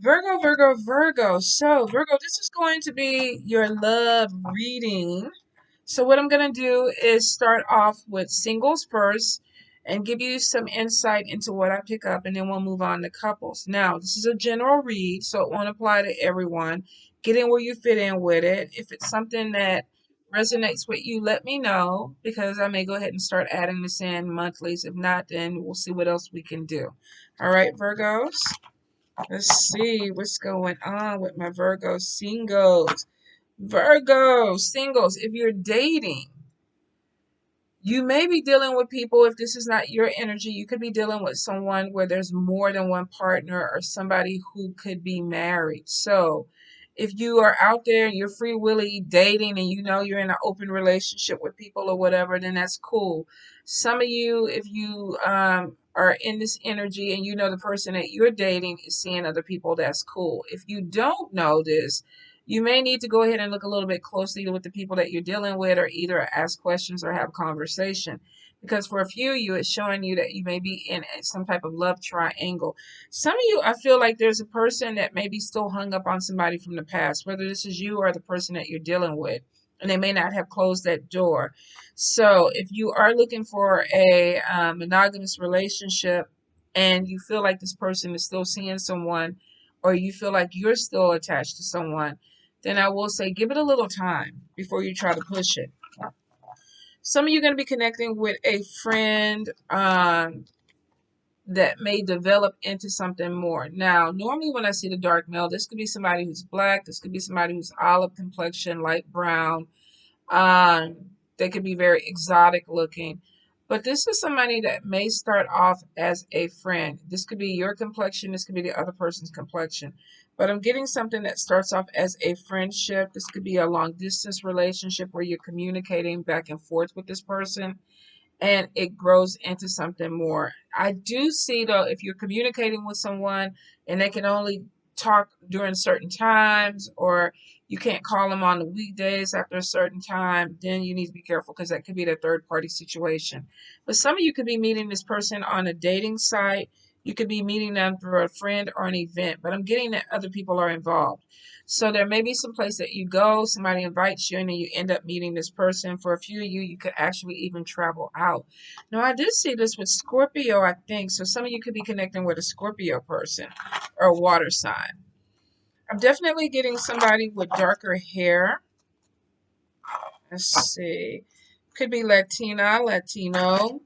Virgo, Virgo, Virgo. So, Virgo, this is going to be your love reading. So, what I'm going to do is start off with singles first and give you some insight into what I pick up, and then we'll move on to couples. Now, this is a general read, so it won't apply to everyone. Get in where you fit in with it. If it's something that resonates with you, let me know because I may go ahead and start adding this in monthlies. If not, then we'll see what else we can do. All right, Virgos. Let's see what's going on with my Virgo singles. Virgo singles, if you're dating, you may be dealing with people, if this is not your energy, you could be dealing with someone where there's more than one partner or somebody who could be married. So if you are out there and you're free willy dating and you know you're in an open relationship with people or whatever, then that's cool. Some of you, if you are in this energy and you know the person that you're dating is seeing other people, that's cool. If you don't know this, you may need to go ahead and look a little bit closely with the people that you're dealing with, or either ask questions or have conversation. Because for a few of you, it's showing you that you may be in some type of love triangle. Some of you, I feel like there's a person that may be still hung up on somebody from the past, whether this is you or the person that you're dealing with, and they may not have closed that door. So if you are looking for a monogamous relationship and you feel like this person is still seeing someone, or you feel like you're still attached to someone, then I will say give it a little time before you try to push it. Some of you are going to be connecting with a friend that may develop into something more. Now, normally when I see the dark male, this could be somebody who's black, this could be somebody who's olive complexion, light brown. Um, they could be very exotic looking. But this is somebody that may start off as a friend. This could be your complexion, this could be the other person's complexion. But I'm getting something that starts off as a friendship. This could be a long distance relationship where you're communicating back and forth with this person and it grows into something more. I do see though, if you're communicating with someone and they can only talk during certain times, or you can't call them on the weekdays after a certain time, then you need to be careful because that could be the third party situation. But some of you could be meeting this person on a dating site. You could be meeting them through a friend or an event, but I'm getting that other people are involved. So there may be some place that you go, somebody invites you, and then you end up meeting this person. For a few of you, you could actually even travel out. Now, I did see this with Scorpio, I think. So some of you could be connecting with a Scorpio person or a water sign. I'm definitely getting somebody with darker hair. Let's see. Could be Latina, Latino.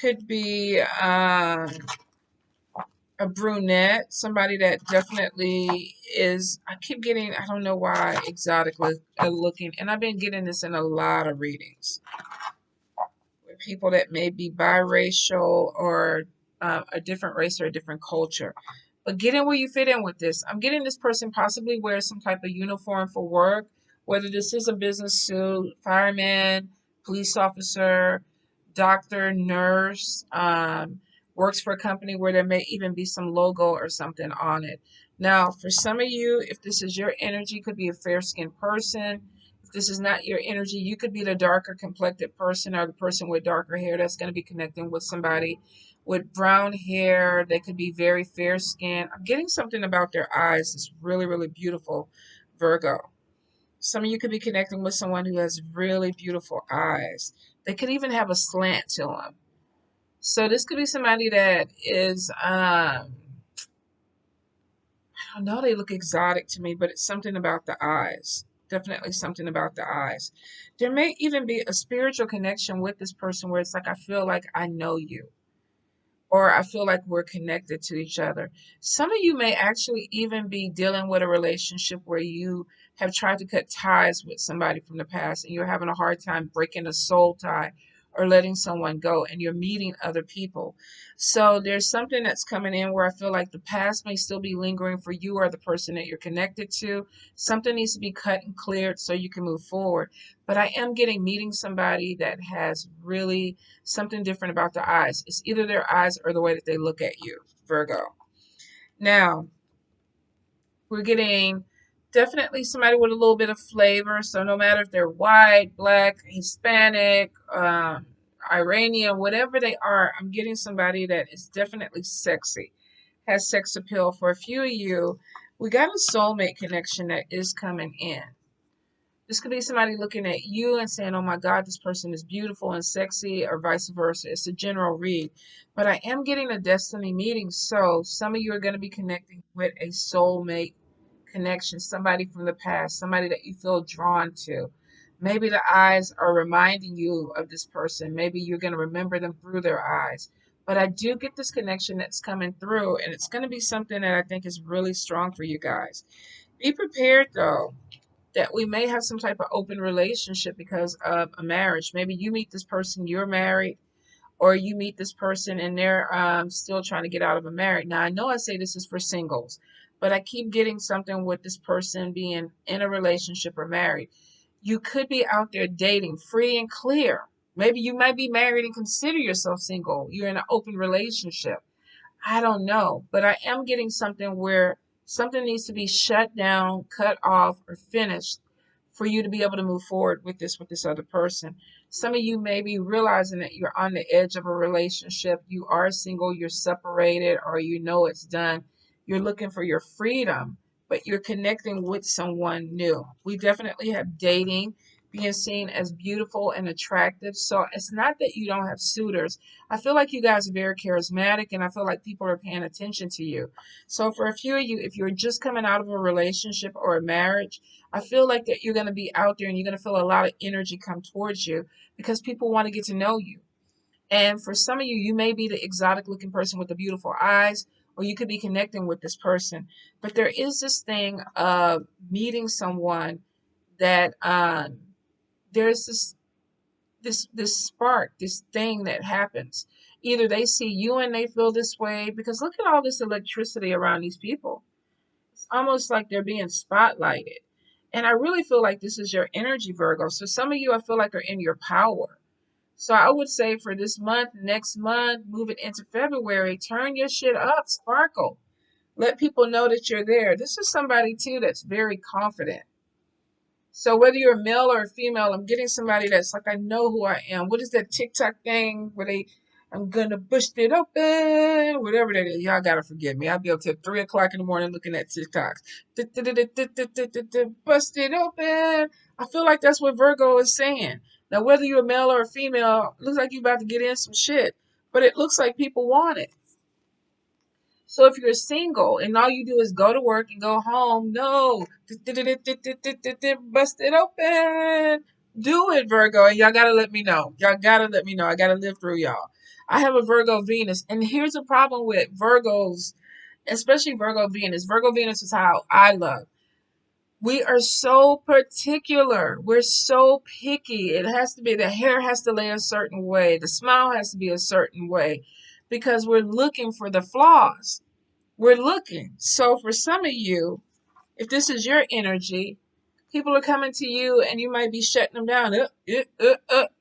Could be a brunette, somebody that definitely is, I keep getting, I don't know why, exotic looking. And I've been getting this in a lot of readings with people that may be biracial or a different race or a different culture. But get in where you fit in with this. I'm getting this person possibly wears some type of uniform for work, whether this is a business suit, fireman, police officer, doctor, nurse, works for a company where there may even be some logo or something on it. Now, for some of you, if this is your energy, could be a fair skinned person. If this is not your energy, you could be the darker complected person or the person with darker hair that's going to be connecting with somebody with brown hair. They could be very fair skinned. I'm getting something about their eyes that's really, really beautiful, Virgo. Some of you could be connecting with someone who has really beautiful eyes. They could even have a slant to them. So this could be somebody that is, I don't know, they look exotic to me, but it's something about the eyes. Definitely something about the eyes. There may even be a spiritual connection with this person where it's like, I feel like I know you, or I feel like we're connected to each other. Some of you may actually even be dealing with a relationship where you have tried to cut ties with somebody from the past and you're having a hard time breaking a soul tie or letting someone go, and you're meeting other people. So there's something that's coming in where I feel like the past may still be lingering for you or the person that you're connected to. Something needs to be cut and cleared so you can move forward. But I am getting meeting somebody that has really something different about the eyes. It's either their eyes or the way that they look at you, Virgo. Now, we're getting definitely somebody with a little bit of flavor. So no matter if they're white, black, Hispanic, Iranian, whatever they are, I'm getting somebody that is definitely sexy. has sex appeal. For a few of you, we got a soulmate connection that is coming in. This could be somebody looking at you and saying, oh my God, this person is beautiful and sexy, or vice versa. It's a general read. But I am getting a destiny meeting. So some of you are going to be connecting with a soulmate connection, somebody from the past, somebody that you feel drawn to. Maybe the eyes are reminding you of this person. Maybe you're going to remember them through their eyes. But I do get this connection that's coming through, and it's going to be something that I think is really strong for you guys. Be prepared though that we may have some type of open relationship because of a marriage. Maybe you meet this person, you're married, or you meet this person and they're still trying to get out of a marriage. Now, I know I say this is for singles, but I keep getting something with this person being in a relationship or married. You could be out there dating free and clear. Maybe you might be married and consider yourself single. You're in an open relationship. I don't know, but I am getting something where something needs to be shut down, cut off, or finished for you to be able to move forward with this other person. Some of you may be realizing that you're on the edge of a relationship. You are single, you're separated, or you know it's done. You're looking for your freedom, but you're connecting with someone new. We definitely have dating being seen as beautiful and attractive. So it's not that you don't have suitors. I feel like you guys are very charismatic and I feel like people are paying attention to you. So for a few of you, if you're just coming out of a relationship or a marriage, I feel like that you're going to be out there and you're going to feel a lot of energy come towards you because people want to get to know you. And for some of you, you may be the exotic looking person with the beautiful eyes, or you could be connecting with this person. But there is this thing of meeting someone that there's this spark, this thing that happens. Either they see you and they feel this way because look at all this electricity around these people. It's almost like they're being spotlighted. And I really feel like this is your energy, Virgo. So some of you I feel like are in your power. So I would say for this month, next month, moving into February, turn your shit up, sparkle. Let people know that you're there. This is somebody too that's very confident. So whether you're a male or a female, I'm getting somebody that's like, I know who I am. What is that TikTok thing where I'm gonna bust it open, whatever that is. Y'all gotta forgive me. I'll be up till 3 o'clock in the morning looking at TikToks. Bust it open. I feel like that's what Virgo is saying. Now, whether you're a male or a female, it looks like you're about to get in some shit, but it looks like people want it. So if you're single and all you do is go to work and go home, no, bust it open. Do it, Virgo, and y'all gotta let me know. Y'all gotta let me know. I gotta live through y'all. I have a Virgo Venus, and here's a problem with Virgos, especially Virgo Venus. Virgo Venus is how I love. We are so particular. We're so picky. It has to be, the hair has to lay a certain way, the smile has to be a certain way, because we're looking for the flaws. We're looking. So for some of you, if this is your energy, people are coming to you and you might be shutting them down. You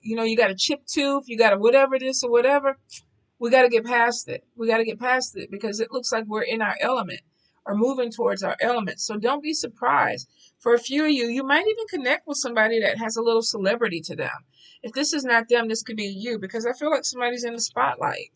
know, you got a chip tooth, you got a whatever this or whatever. We got to get past it. We got to get past it because it looks like we're in our element or moving towards our element. So don't be surprised. For a few of you, you might even connect with somebody that has a little celebrity to them. If this is not them, this could be you because I feel like somebody's in the spotlight.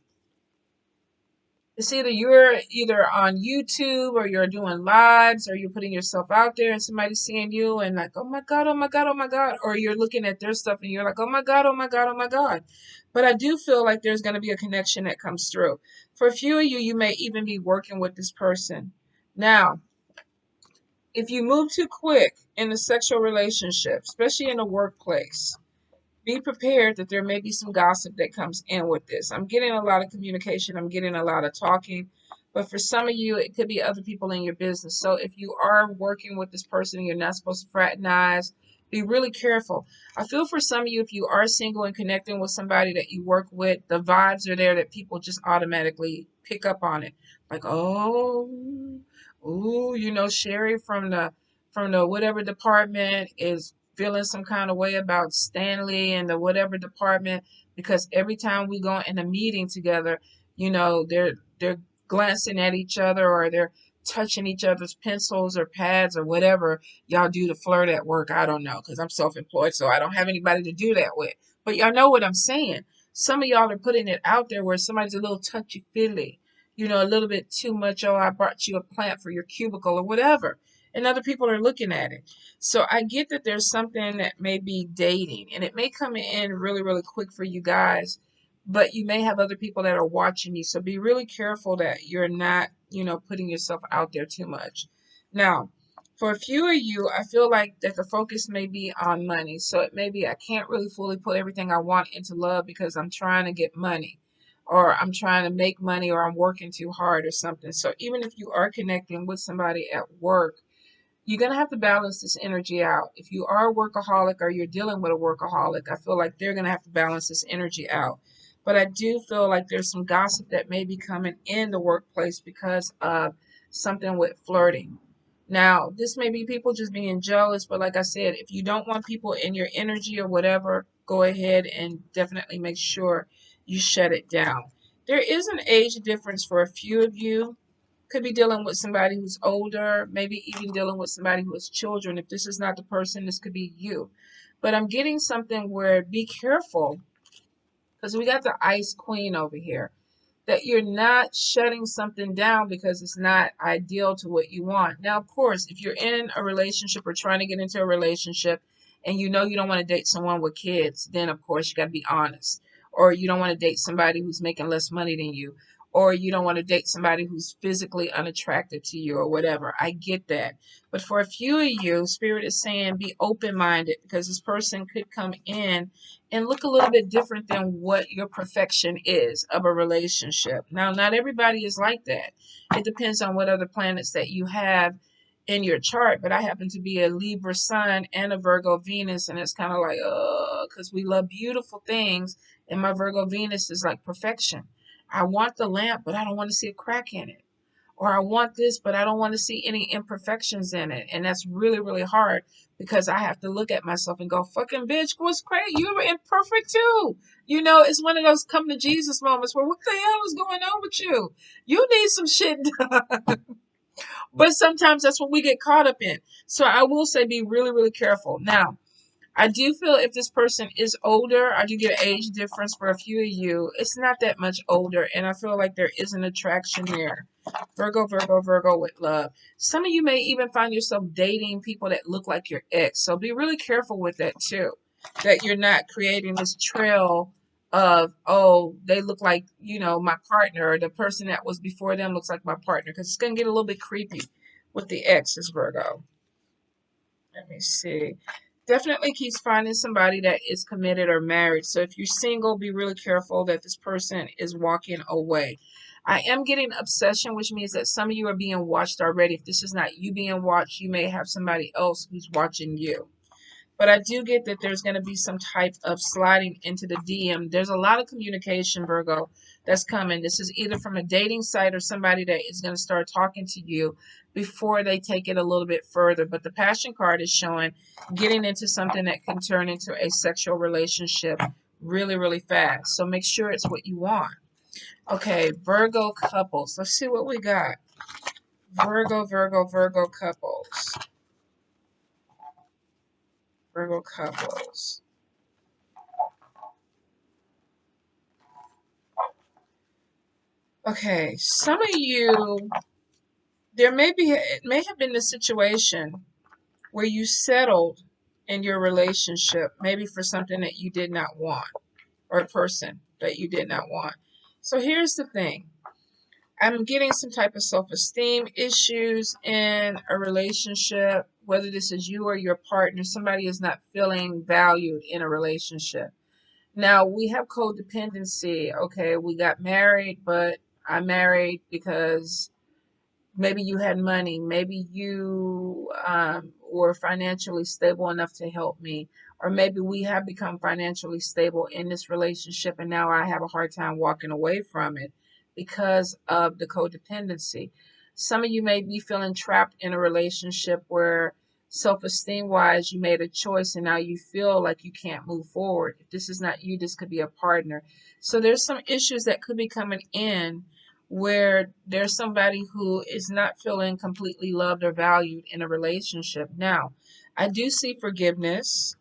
It's either you're either on YouTube or you're doing lives or you're putting yourself out there and somebody's seeing you and like, oh my God, oh my God, oh my God. Or you're looking at their stuff and you're like, oh my God, oh my God, oh my God. But I do feel like there's going to be a connection that comes through. For a few of you, you may even be working with this person. Now, if you move too quick in a sexual relationship, especially in the workplace, be prepared that there may be some gossip that comes in with this. I'm getting a lot of communication, I'm getting a lot of talking, but for some of you, it could be other people in your business. So if you are working with this person and you're not supposed to fraternize, be really careful. I feel for some of you, if you are single and connecting with somebody that you work with, the vibes are there that people just automatically pick up on it. Like, oh, you know, Sherry from the whatever department is feeling some kind of way about Stanley and the whatever department because every time we go in a meeting together, you know, they're glancing at each other or they're touching each other's pencils or pads or whatever y'all do to flirt at work. I don't know because I'm self-employed, so I don't have anybody to do that with. But y'all know what I'm saying. Some of y'all are putting it out there where somebody's a little touchy feely. a little bit too much. Oh, I brought you a plant for your cubicle or whatever. And other people are looking at it. So I get that there's something that may be dating and it may come in really, really quick for you guys, but you may have other people that are watching you. So be really careful that you're not, putting yourself out there too much. Now, for a few of you, I feel like that the focus may be on money. So it may be I can't really fully put everything I want into love because I'm trying to get money or I'm trying to make money or I'm working too hard or something. So even if you are connecting with somebody at work, you're going to have to balance this energy out. If you are a workaholic or you're dealing with a workaholic, I feel like they're going to have to balance this energy out. But I do feel like there's some gossip that may be coming in the workplace because of something with flirting. Now, this may be people just being jealous, but like I said, if you don't want people in your energy or whatever, go ahead and definitely make sure you shut it down. There is an age difference for a few of you. Could be dealing with somebody who's older, maybe even dealing with somebody who has children. If this is not the person, this could be you. But I'm getting something where be careful because we got the ice queen over here, that you're not shutting something down because it's not ideal to what you want. Now, of course, if you're in a relationship or trying to get into a relationship and you know you don't want to date someone with kids, then of course you got to be honest. Or you don't want to date somebody who's making less money than you. Or you don't want to date somebody who's physically unattractive to you or whatever. I get that. But for a few of you, Spirit is saying be open minded because this person could come in and look a little bit different than what your perfection is of a relationship. Now, not everybody is like that. It depends on what other planets that you have in your chart, but I happen to be a Libra sun and a Virgo Venus, and it's kind of like, because we love beautiful things, and my Virgo Venus is like perfection. I want the lamp, but I don't want to see a crack in it. Or I want this, but I don't want to see any imperfections in it. And that's really, really hard because I have to look at myself and go, fucking bitch, what's crazy? You were imperfect too. It's one of those come to Jesus moments where what the hell is going on with you? You need some shit done. But sometimes that's what we get caught up in. So I will say be really, really careful. Now, I do feel if this person is older, I do get an age difference for a few of you. It's not that much older, and I feel like there is an attraction there. Virgo, Virgo, Virgo with love. Some of you may even find yourself dating people that look like your ex. So be really careful with that too. That you're not creating this trail of, oh, they look like, my partner, or the person that was before them looks like my partner. Because it's going to get a little bit creepy with the exes, Virgo. Let me see. Definitely keeps finding somebody that is committed or married. So if you're single, be really careful that this person is walking away. I am getting obsession, which means that some of you are being watched already. If this is not you being watched, you may have somebody else who's watching you. But I do get that there's going to be some type of sliding into the DM. There's a lot of communication, Virgo, that's coming. This is either from a dating site or somebody that is going to start talking to you before they take it a little bit further. But the passion card is showing getting into something that can turn into a sexual relationship really, really fast. So make sure it's what you want. Okay, Virgo couples. Let's see what we got. Virgo, Virgo, Virgo couples. Virgo couples. Okay, some of you, it may have been the situation where you settled in your relationship, maybe for something that you did not want, or a person that you did not want. So here's the thing. I'm getting some type of self-esteem issues in a relationship, whether this is you or your partner. Somebody is not feeling valued in a relationship. Now, we have codependency. Okay, we got married, but I married because maybe you had money, maybe you were financially stable enough to help me, or maybe we have become financially stable in this relationship and now I have a hard time walking away from it because of the codependency. Some of you may be feeling trapped in a relationship where self-esteem wise you made a choice and now you feel like you can't move forward. If this is not you, this could be a partner. So there's some issues that could be coming in where there's somebody who is not feeling completely loved or valued in a relationship. Now, I do see forgiveness.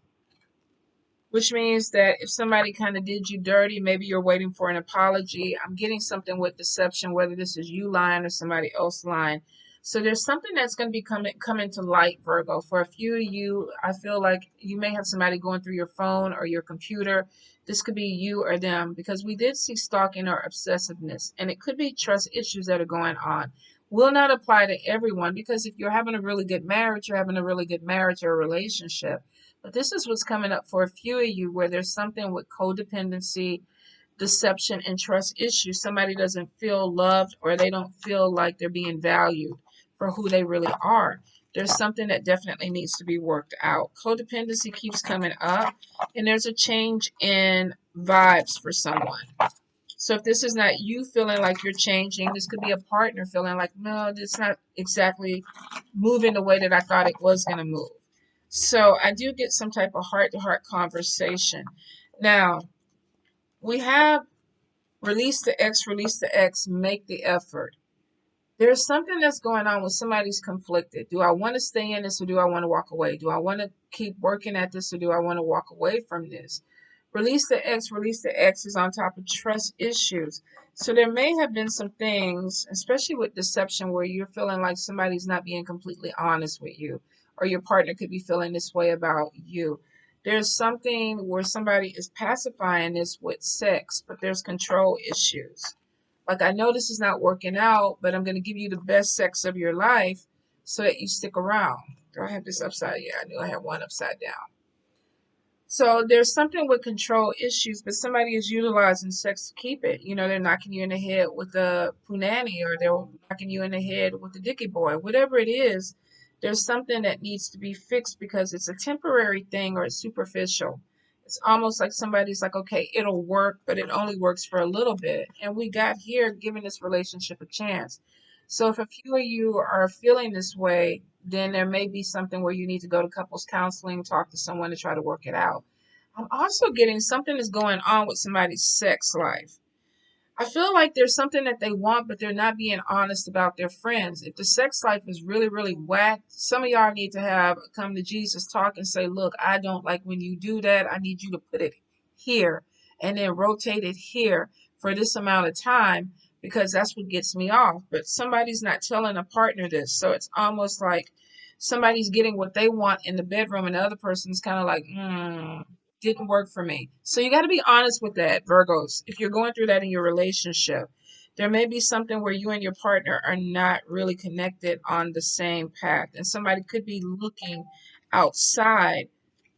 which means that if somebody kind of did you dirty, maybe you're waiting for an apology. I'm getting something with deception, whether this is you lying or somebody else lying. So there's something that's going to be coming to light, Virgo. For a few of you, I feel like you may have somebody going through your phone or your computer. This could be you or them, because we did see stalking or obsessiveness, and it could be trust issues that are going on. Will not apply to everyone, because if you're having a really good marriage, you're having a really good marriage or relationship. But this is what's coming up for a few of you, where there's something with codependency, deception, and trust issues. Somebody doesn't feel loved, or they don't feel like they're being valued for who they really are. There's something that definitely needs to be worked out. Codependency keeps coming up, and there's a change in vibes for someone. So if this is not you feeling like you're changing, this could be a partner feeling like, no, it's not exactly moving the way that I thought it was going to move. So I do get some type of heart to heart conversation. Now, we have release the X, make the effort. There's something that's going on when somebody's conflicted. Do I want to stay in this, or do I want to walk away? Do I want to keep working at this, or do I want to walk away from this? Release the X is on top of trust issues. So there may have been some things, especially with deception, where you're feeling like somebody's not being completely honest with you, or your partner could be feeling this way about you. There's something where somebody is pacifying this with sex, but there's control issues. Like, I know this is not working out, but I'm going to give you the best sex of your life so that you stick around. Do I have this upside? Yeah, I knew I had one upside down. So there's something with control issues, but somebody is utilizing sex to keep it. You know, they're knocking you in the head with a punani, or they're knocking you in the head with a dicky boy. Whatever it is, there's something that needs to be fixed, because it's a temporary thing, or it's superficial. It's almost like somebody's like, okay, it'll work, but it only works for a little bit. And we got here giving this relationship a chance. So if a few of you are feeling this way, then there may be something where you need to go to couples counseling, talk to someone to try to work it out. I'm also getting something is going on with somebody's sex life. I feel like there's something that they want, but they're not being honest about their friends. If the sex life is really, really whack, some of y'all need to have a come to Jesus talk and say, look, I don't like when you do that. I need you to put it here and then rotate it here for this amount of time, because that's what gets me off. But somebody's not telling a partner this. So it's almost like somebody's getting what they want in the bedroom, and the other person's kind of like, didn't work for me. So you got to be honest with that, Virgos. If you're going through that in your relationship, there may be something where you and your partner are not really connected on the same path, and somebody could be looking outside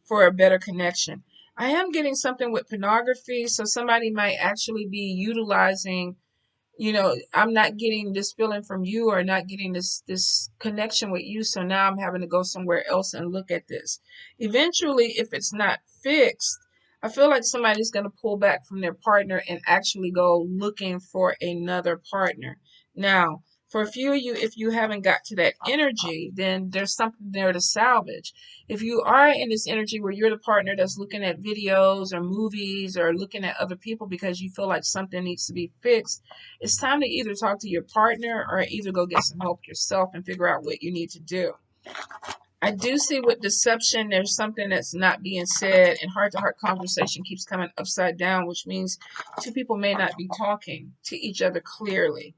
for a better connection. I am getting something with pornography, so somebody might actually be utilizing, I'm not getting this feeling from you, or not getting this connection with you, so now I'm having to go somewhere else and look at this. Eventually, if it's not fixed, I feel like somebody's going to pull back from their partner and actually go looking for another partner. Now, for a few of you, if you haven't got to that energy, then there's something there to salvage. If you are in this energy where you're the partner that's looking at videos or movies, or looking at other people because you feel like something needs to be fixed, it's time to either talk to your partner, or either go get some help yourself and figure out what you need to do. I do see with deception, there's something that's not being said, and heart to heart conversation keeps coming upside down, which means two people may not be talking to each other clearly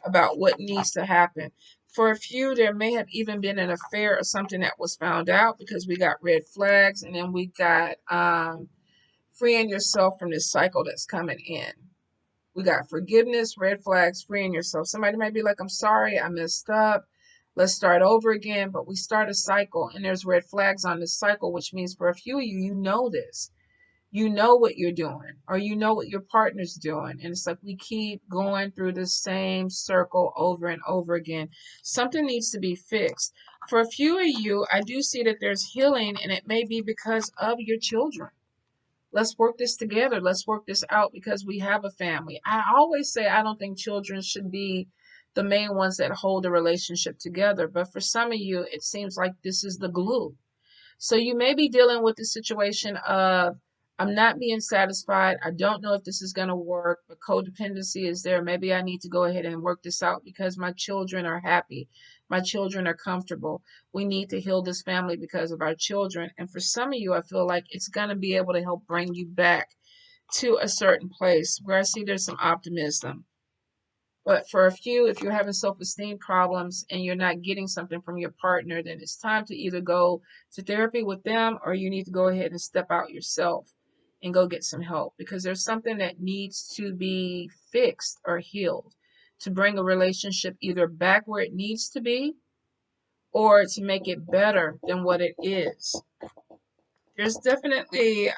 about what needs to happen. For a few, there may have even been an affair or something that was found out, because we got red flags, and then we got freeing yourself from this cycle that's coming in. We got forgiveness, red flags, freeing yourself. Somebody might be like, I'm sorry, I messed up. Let's start over again. But we start a cycle, and there's red flags on this cycle, which means for a few of you, you know this. You know what you're doing, or you know what your partner's doing. And it's like we keep going through the same circle over and over again. Something needs to be fixed. For a few of you, I do see that there's healing, and it may be because of your children. Let's work this together. Let's work this out, because we have a family. I always say I don't think children should be the main ones that hold a relationship together. But for some of you, it seems like this is the glue. So you may be dealing with the situation of I'm not being satisfied. I don't know if this is going to work, but codependency is there. Maybe I need to go ahead and work this out because my children are happy. My children are comfortable. We need to heal this family because of our children. And for some of you, I feel like it's going to be able to help bring you back to a certain place where I see there's some optimism. But for a few, if you're having self esteem problems and you're not getting something from your partner, then it's time to either go to therapy with them or you need to go ahead and step out yourself and go get some help because there's something that needs to be fixed or healed to bring a relationship either back where it needs to be or to make it better than what it is. There's definitely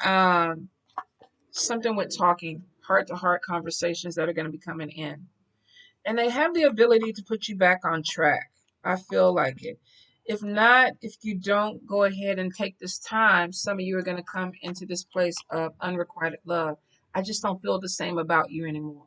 something with talking, heart to heart conversations that are going to be coming in. And they have the ability to put you back on track. I feel like it. If not, if you don't go ahead and take this time, some of you are going to come into this place of unrequited love. I just don't feel the same about you anymore.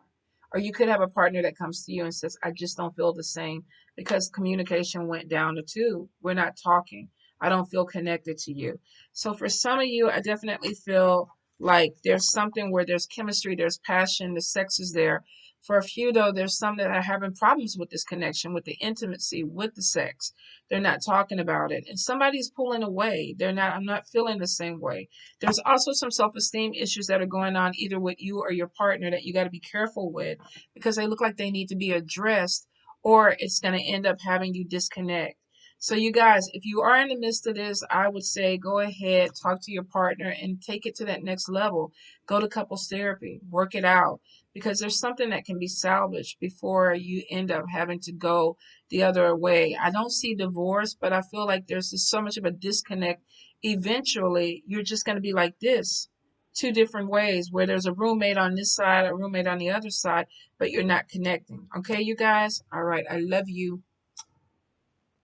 Or you could have a partner that comes to you and says, I just don't feel the same because communication went down to two. We're not talking. I don't feel connected to you. So for some of you, I definitely feel like there's something where there's chemistry, there's passion, the sex is there. For a few, though, there's some that are having problems with this connection, with the intimacy, with the sex. They're not talking about it. And somebody's pulling away. I'm not feeling the same way. There's also some self esteem issues that are going on either with you or your partner that you got to be careful with because they look like they need to be addressed or it's going to end up having you disconnect. So, you guys, if you are in the midst of this, I would say go ahead, talk to your partner, and take it to that next level. Go to couples therapy, work it out because there's something that can be salvaged before you end up having to go the other way. I don't see divorce, but I feel like there's just so much of a disconnect. Eventually, you're just going to be like this, two different ways where there's a roommate on this side, a roommate on the other side, but you're not connecting. Okay, you guys? All right. I love you.